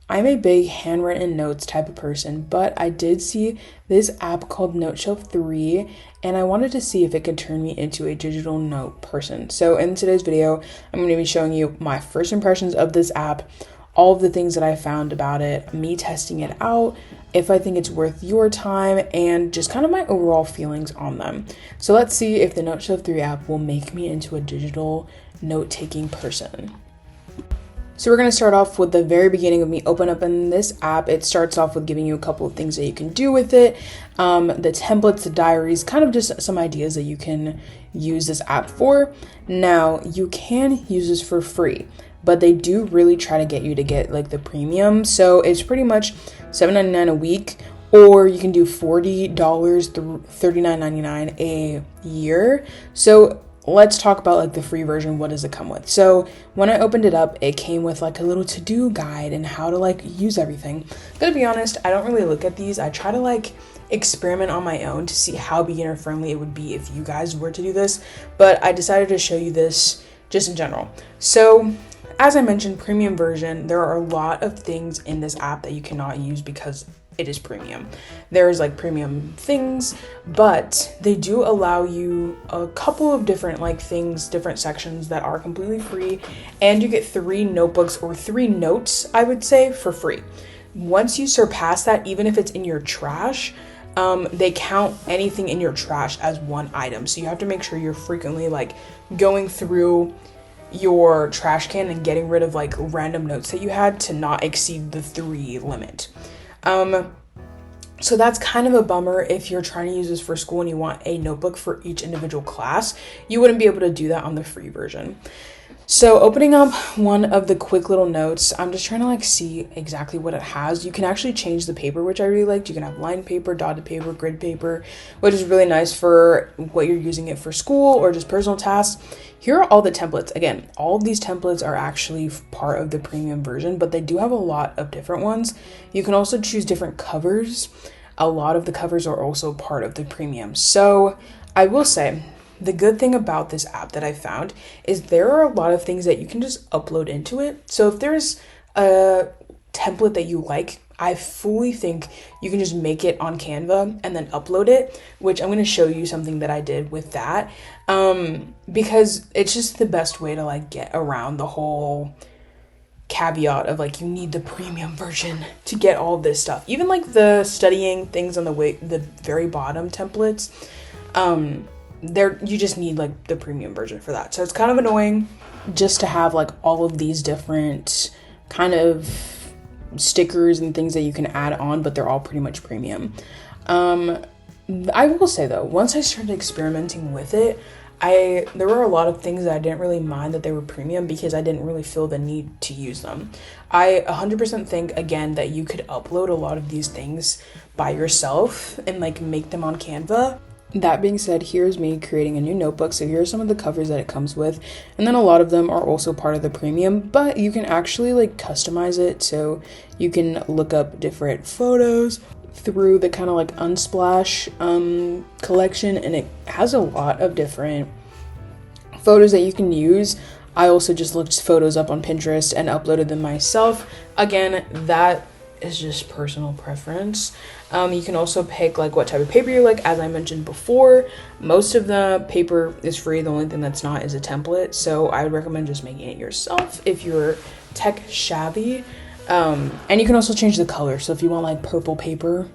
I'm a big handwritten notes type of person, but I did see this app called Noteshelf 3, and I wanted to see if it could turn me into a digital note person. So in today's video, I'm going to be showing you my first impressions of this app, all of the things that I found about it, me testing it out, if I think it's worth your time, and just kind of my overall feelings on them. So let's see if the Noteshelf 3 app will make me into a digital note-taking person. So we're going to start off with the very beginning of me open up in this app. It starts off with giving you a couple of things that you can do with it. The templates, the diaries, kind of just some ideas that you can use this app for. Now, you can use this for free, but they do really try to get you to get like the premium. So it's pretty much $7.99 a week, or you can do $40 through $39.99 a year. So let's talk about like the free version. What does it come with? So when I opened it up, it came with like a little to-do guide and how to like use everything. I'm gonna be honest, I don't really look at these. I try to like experiment on my own to see how beginner friendly it would be if you guys were to do this, but I decided to show you this just in general. So as I mentioned, premium version, there are a lot of things in this app that you cannot use because it is premium. There's like premium things, but they do allow you a couple of different like things, different sections that are completely free, and you get 3 notebooks or 3 notes, I would say, for free. Once you surpass that, even if it's in your trash, they count anything in your trash as one item. So you have to make sure you're frequently like going through your trash can and getting rid of like random notes that you had to not exceed the 3 limit. So that's kind of a bummer if you're trying to use this for school and you want a notebook for each individual class. You wouldn't be able to do that on the free version. So opening up one of the quick little notes, I'm just trying to like see exactly what it has. You can actually change the paper, which I really liked. You can have lined paper, dotted paper, grid paper, which is really nice for what you're using it for school or just personal tasks. Here are all the templates. Again, all of these templates are actually part of the premium version, but they do have a lot of different ones. You can also choose different covers. A lot of the covers are also part of the premium. So I will say, the good thing about this app that I found is there are a lot of things that you can just upload into it. So if there's a template that you like, I fully think you can just make it on Canva and then upload it, which I'm going to show you something that I did with that, because it's just the best way to like get around the whole caveat of like you need the premium version to get all of this stuff. Even like the studying things on the very bottom templates, there you just need like the premium version for that. So it's kind of annoying just to have like all of these different kind of stickers and things that you can add on, but they're all pretty much premium. I will say though, once I started experimenting with it, there were a lot of things that I didn't really mind that they were premium because I didn't really feel the need to use them. I 100% think again that you could upload a lot of these things by yourself and like make them on Canva. That being said, here's me creating a new notebook. So here are some of the covers that it comes with. And then a lot of them are also part of the premium, but you can actually like customize it. So you can look up different photos through the kind of like Unsplash collection. And it has a lot of different photos that you can use. I also just looked photos up on Pinterest and uploaded them myself. Again, that is just personal preference. You can also pick like what type of paper you like. As I mentioned before, most of the paper is free. The only thing that's not is a template. So I would recommend just making it yourself if you're tech savvy. And you can also change the color. So if you want like purple paper,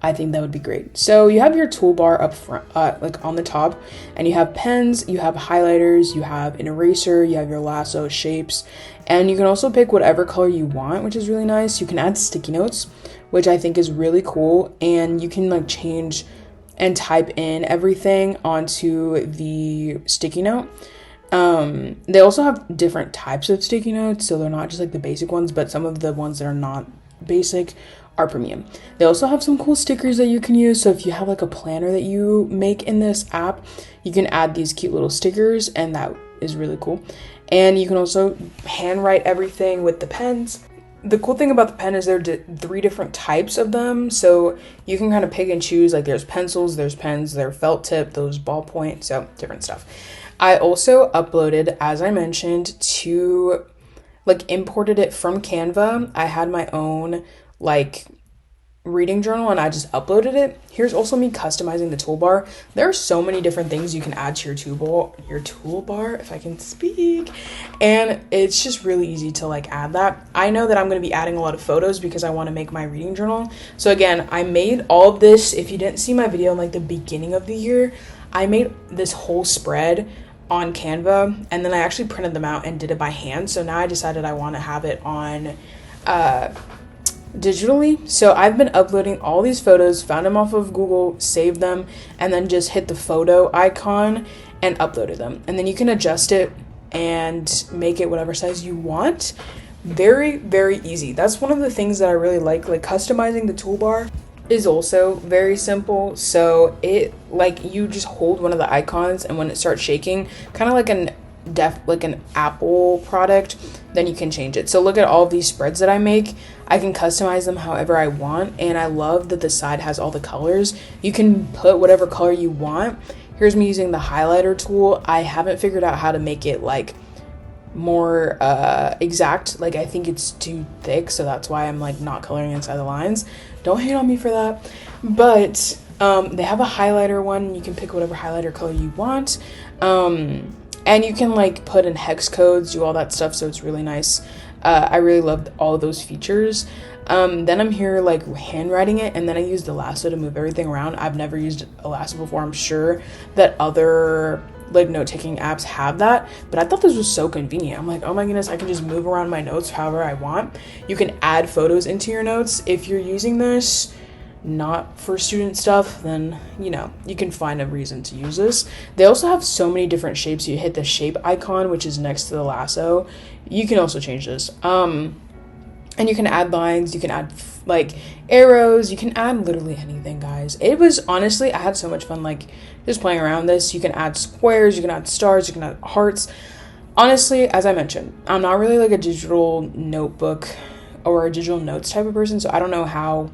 I think that would be great. So you have your toolbar up front, like on the top, and you have pens, you have highlighters, you have an eraser, you have your lasso shapes, and you can also pick whatever color you want, which is really nice. You can add sticky notes, which I think is really cool, and you can like change and type in everything onto the sticky note. They also have different types of sticky notes, so they're not just like the basic ones, but some of the ones that are not basic are premium. They also have some cool stickers that you can use. So if you have like a planner that you make in this app, you can add these cute little stickers, and that is really cool. And you can also handwrite everything with the pens. The cool thing about the pen is there are 3 different types of them, so you can kind of pick and choose. Like there's pencils, there's pens, there's felt tip, those ballpoint, so different stuff. I also uploaded, as I mentioned, 2 like imported it from Canva. I had my own like reading journal and I just uploaded it. Here's also me customizing the toolbar. There are so many different things you can add to your toolbar, if I can speak, and it's just really easy to like add that. I know that I'm going to be adding a lot of photos because I want to make my reading journal. So again, I made all of this. If you didn't see my video in like the beginning of the year, I made this whole spread on Canva and then I actually printed them out and did it by hand. So now I decided I want to have it on digitally. So I've been uploading all these photos, found them off of Google, saved them, and then just hit the photo icon and uploaded them. And then you can adjust it and make it whatever size you want. Very, very easy. That's one of the things that I really like customizing the toolbar is also very simple. So it like you just hold one of the icons and when it starts shaking, kind of like an Apple product, then you can change it. So look at all of these spreads that I make. I can customize them however I want, and I love that the side has all the colors. You can put whatever color you want. Here's me using the highlighter tool. I haven't figured out how to make it like more exact. Like I think it's too thick, so that's why I'm like not coloring inside the lines. Don't hate on me for that. But they have a highlighter one. You can pick whatever highlighter color you want. And you can like put in hex codes, do all that stuff, so it's really nice. I really loved all of those features. Then I'm here like handwriting it, and then I used the lasso to move everything around. I've never used a lasso before. I'm sure that other like note-taking apps have that, but I thought this was so convenient. I'm like, oh my goodness, I can just move around my notes however I want. You can add photos into your notes. If you're using this not for student stuff, then you know you can find a reason to use this. They also have so many different shapes. You hit the shape icon, which is next to the lasso. You can also change this, and you can add lines, you can add like arrows, you can add literally anything, guys. It was honestly, I had so much fun like just playing around this. You can add squares, you can add stars, you can add hearts. Honestly, as I mentioned, I'm not really like a digital notebook or a digital notes type of person, so I don't know how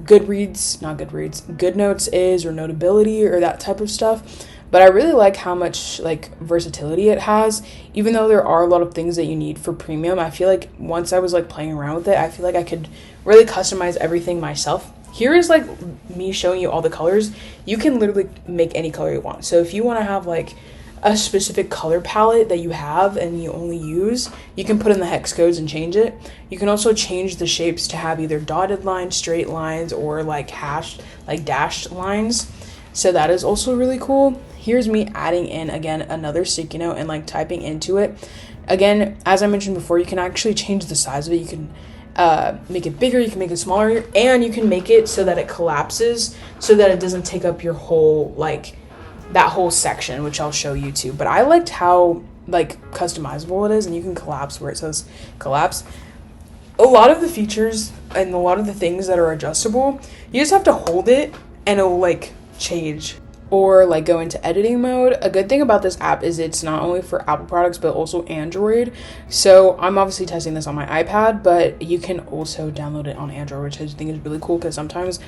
GoodNotes is, or Notability, or that type of stuff. But I really like how much like versatility it has. Even though there are a lot of things that you need for premium, I feel like once I was like playing around with it, I feel like I could really customize everything myself. Here is like me showing you all the colors. You can literally make any color you want. So if you want to have like a specific color palette that you have and you only use, you can put in the hex codes and change it. You can also change the shapes to have either dotted lines, straight lines, or like hashed, like dashed lines. So that is also really cool. Here's me adding in again another sticky note and like typing into it. Again, as I mentioned before, you can actually change the size of it. You can make it bigger, you can make it smaller, and you can make it so that it collapses so that it doesn't take up your whole like that whole section, which I'll show you too. But I liked how like customizable it is, and you can collapse where it says collapse. A lot of the features and a lot of the things that are adjustable, you just have to hold it and it'll like change or like go into editing mode. A good thing about this app is it's not only for Apple products but also Android. So I'm obviously testing this on my iPad, but you can also download it on Android, which I think is really cool because sometimes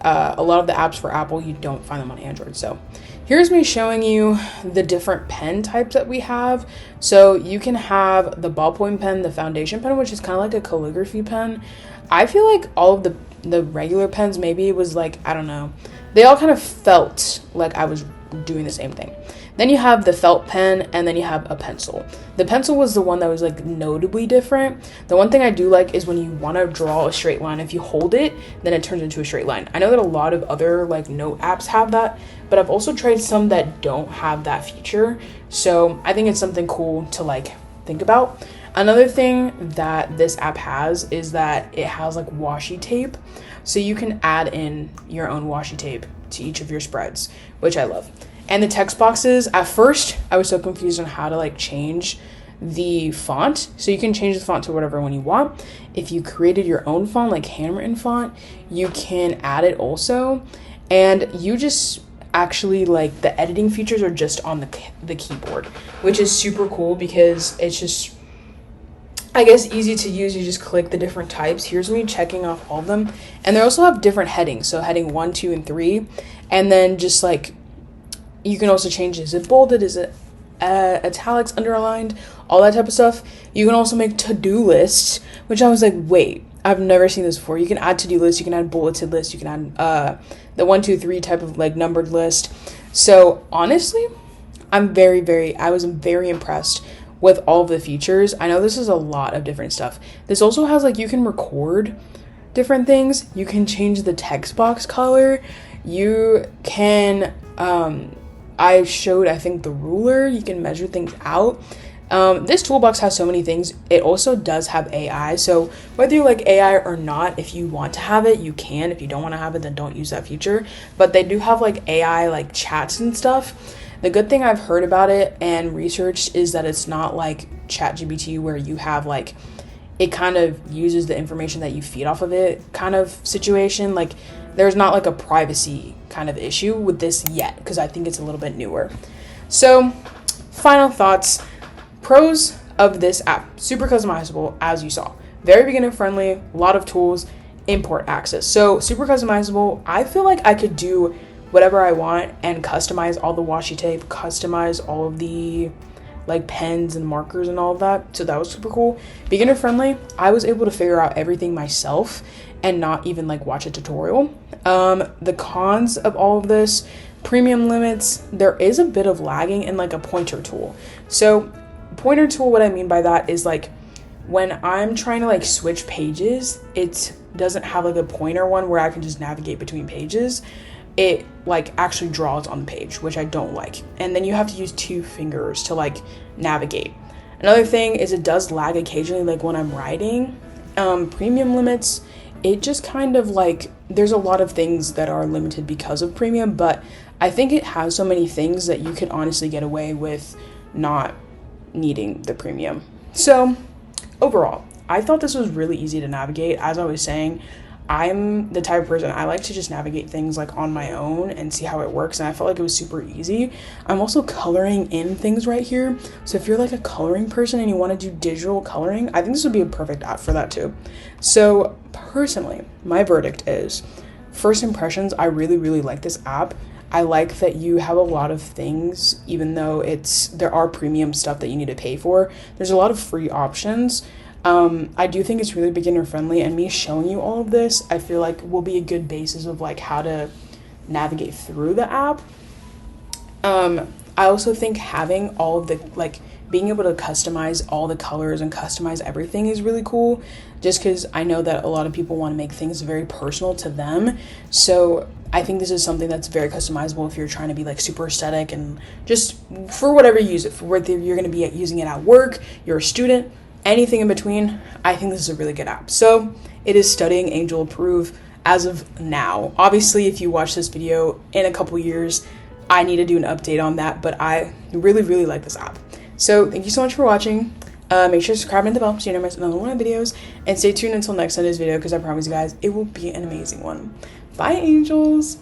a lot of the apps for Apple, you don't find them on Android. So here's me showing you the different pen types that we have. So you can have the ballpoint pen, the foundation pen, which is kind of like a calligraphy pen. I feel like all of the regular pens, maybe it was like, I don't know, they all kind of felt like I was doing the same thing. Then you have the felt pen, and then you have a pencil. The pencil was the one that was like notably different. The one thing I do like is when you want to draw a straight line, if you hold it, then it turns into a straight line. I know that a lot of other like note apps have that, but I've also tried some that don't have that feature. So I think it's something cool to like think about. Another thing that this app has is that it has like washi tape. So you can add in your own washi tape to each of your spreads, which I love. And the text boxes, at first I was so confused on how to like change the font. So you can change the font to whatever one you want. If you created your own font, like handwritten font, you can add it also. And you just actually like the editing features are just on the keyboard, which is super cool because it's just, I guess, easy to use. You just click the different types. Here's me checking off all of them. And they also have different headings. So heading 1, 2, and 3. And then just like, you can also change, is it bolded? Is it italics, underlined, all that type of stuff. You can also make to-do lists, which I was like, wait, I've never seen this before. You can add to-do lists, you can add bulleted lists, you can add the 1, 2, 3 type of like numbered list. So honestly, I was very impressed with all of the features. I know this is a lot of different stuff. This also has like, you can record different things. You can change the text box color. You can, I think the ruler, you can measure things out. This toolbox has so many things. It also does have AI. So whether you like AI or not, if you want to have it, you can. If you don't want to have it, then don't use that feature. But they do have like AI like chats and stuff. The good thing I've heard about it and researched is that it's not like ChatGPT where you have like, it kind of uses the information that you feed off of it kind of situation. Like there's not like a privacy kind of issue with this yet, because I think it's a little bit newer. So final thoughts. Pros of this app: super customizable, as you saw, very beginner friendly, a lot of tools, import access. So super customizable. I feel like I could do whatever I want and customize all the washi tape, customize all of the like pens and markers and all of that. So that was super cool. Beginner friendly. I was able to figure out everything myself and not even like watch a tutorial. The cons of all of this: premium limits. There is a bit of lagging in like a pointer tool. So pointer tool, what I mean by that is like when I'm trying to like switch pages, it doesn't have like a pointer one where I can just navigate between pages. It like actually draws on the page, which I don't like. And then you have to use 2 fingers to like navigate. Another thing is it does lag occasionally, like when I'm writing. Premium limits, it just kind of like, there's a lot of things that are limited because of premium, but I think it has so many things that you could honestly get away with not needing the premium. So overall, I thought this was really easy to navigate. As I was saying, I'm the type of person, I like to just navigate things like on my own and see how it works, and I felt like it was super easy. I'm also coloring in things right here, so if you're like a coloring person and you want to do digital coloring, I think this would be a perfect app for that too. So personally, my verdict is, first impressions, I really like this app. I like that you have a lot of things, even though there are premium stuff that you need to pay for. There's a lot of free options. I do think it's really beginner friendly, and me showing you all of this, I feel like will be a good basis of like how to navigate through the app. I also think having all of the, like, being able to customize all the colors and customize everything is really cool, just because I know that a lot of people want to make things very personal to them. So I think this is something that's very customizable if you're trying to be like super aesthetic and just for whatever you use it for, whether you're going to be using it at work, you're a student, anything in between. I think this is a really good app. So it is Studying Angel approved as of now. Obviously, if you watch this video in a couple years, I need to do an update on that, but I really like this app. So thank you so much for watching. Make sure to subscribe and hit the bell so you never miss another one of my videos, and stay tuned until next Sunday's video, because I promise you guys it will be an amazing one. Bye, angels.